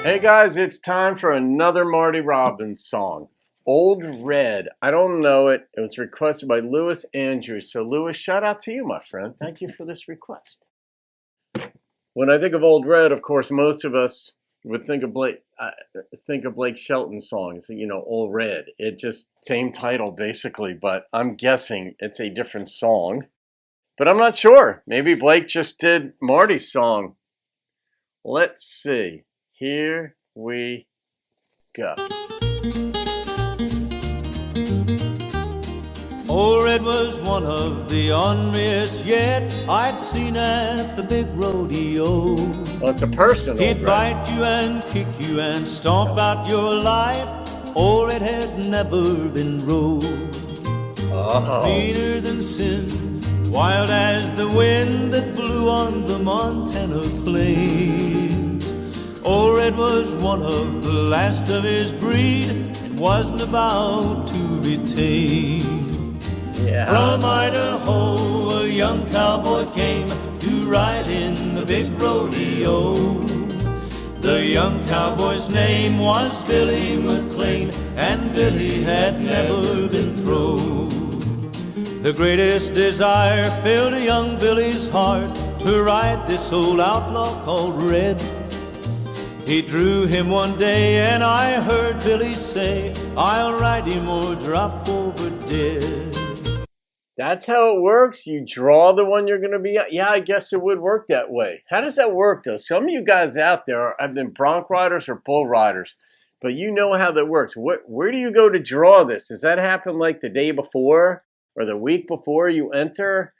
Hey guys, it's time for another Marty Robbins song, Old Red. I don't know it. It was requested by Lewis Andrews. So Lewis, shout out to you, my friend. Thank you for this request. When I think of Old Red, of course, most of us would think of Blake Shelton's song. It's, Old Red. It just, same title basically, but I'm guessing it's a different song. But I'm not sure. Maybe Blake just did Marty's song. Let's see. Here we go. Old Red was one of the orneriest yet I'd seen at the big rodeo. Well, it's a person. He'd bite you and kick you and stomp out your life. Old Red had never been rode. Meaner than sin, wild as the wind that blew on the Montana plains. Old Red was one of the last of his breed and wasn't about to be tamed. Yeah. From Idaho, a young cowboy came to ride in the big rodeo. The young cowboy's name was Billy McLean, and Billy had never been throwed. The greatest desire filled young Billy's heart to ride this old outlaw called Red. He drew him one day and I heard Billy say, I'll ride him or drop over dead. That's how it works? You draw the one you're going to be at? Yeah, I guess it would work that way. How does that work, though? Some of you guys out there have been bronc riders or bull riders, but you know how that works. Where do you go to draw this? Does that happen like the day before or the week before you enter?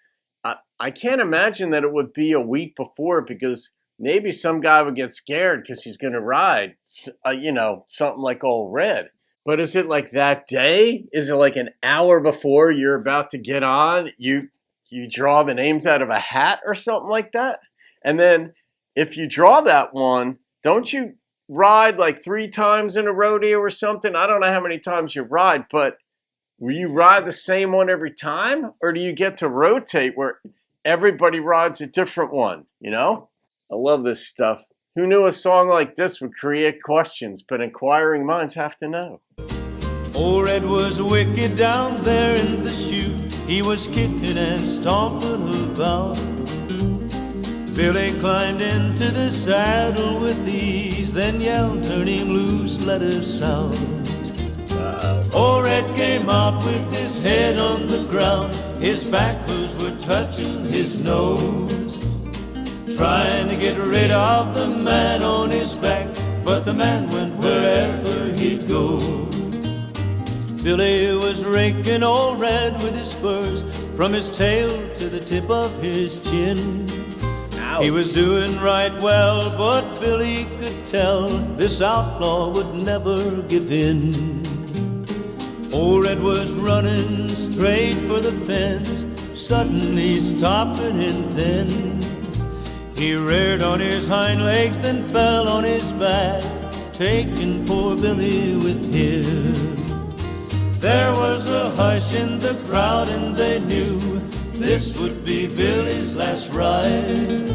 I can't imagine that it would be a week before, because maybe some guy would get scared because he's going to ride, something like Old Red. But is it like that day? Is it like an hour before you're about to get on? You draw the names out of a hat or something like that? And then if you draw that one, don't you ride like 3 times in a rodeo or something? I don't know how many times you ride, but will you ride the same one every time? Or do you get to rotate where everybody rides a different one, I love this stuff. Who knew a song like this would create questions, but inquiring minds have to know. Old Red was wicked down there in the chute. He was kicking and stomping about. Billy climbed into the saddle with ease, then yelled, turn him loose, let us out. Old Red came out with his head on the ground. His backwards were touching his nose, trying to get rid of the man on his back, but the man went wherever he'd go. Billy was raking Old Red with his spurs from his tail to the tip of his chin. Ouch. He was doing right well, but Billy could tell this outlaw would never give in. Old Red was running straight for the fence, suddenly stopping and then he reared on his hind legs, then fell on his back, taking poor Billy with him. There was a hush in the crowd and they knew this would be Billy's last ride.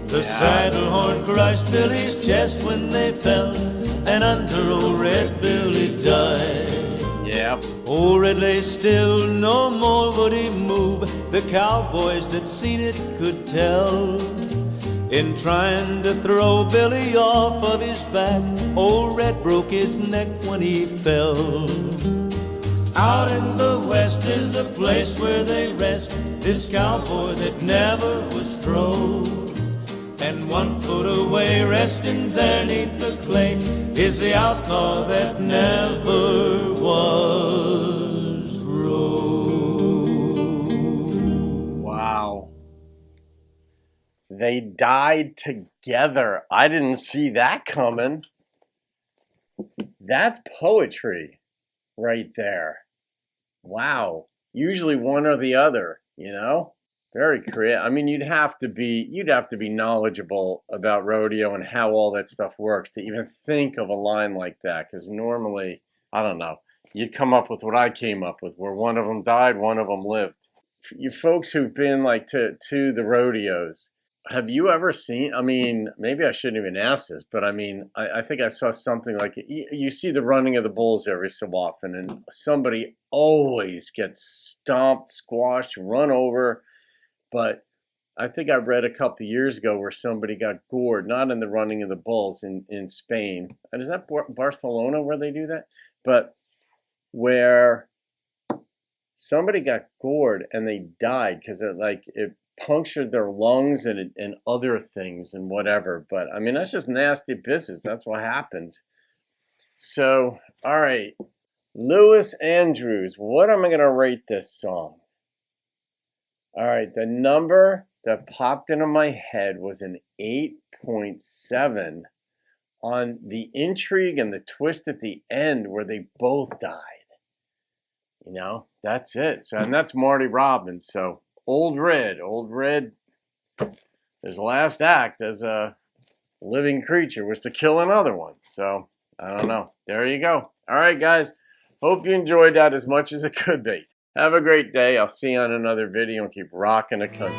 The saddle horn crushed Billy's chest when they fell, and under Old Red Billy died. Yep. Old Red lay still, no more would he move. The cowboys that seen it could tell. In trying to throw Billy off of his back, Old Red broke his neck when he fell. Out in the west is a place where they rest this cowboy that never was thrown. And 1 foot away, resting there neath the clay, is the outlaw that never was rode. Wow. They died together. I didn't see that coming. That's poetry right there. Wow. Usually one or the other, Very creative. I mean, you'd have to be knowledgeable about rodeo and how all that stuff works to even think of a line like that. Because normally, I don't know, you'd come up with what I came up with, where one of them died, one of them lived. You folks who've been like to the rodeos, have you ever seen, I mean, maybe I shouldn't even ask this, but I mean, I think I saw something like, you see the running of the bulls every so often, and somebody always gets stomped, squashed, run over. But I think I read a couple of years ago where somebody got gored, not in the running of the bulls in Spain. And is that Barcelona where they do that? But where somebody got gored and they died because it punctured their lungs and other things and whatever. But I mean, that's just nasty business. That's what happens. So, all right, Louis Andrews, what am I going to rate this song? All right, the number that popped into my head was an 8.7 on the intrigue and the twist at the end where they both died. You know, that's it. So, and that's Marty Robbins. So, Old Red, his last act as a living creature was to kill another one. So, I don't know. There you go. All right, guys. Hope you enjoyed that as much as it could be. Have a great day. I'll see you on another video and keep rocking the country.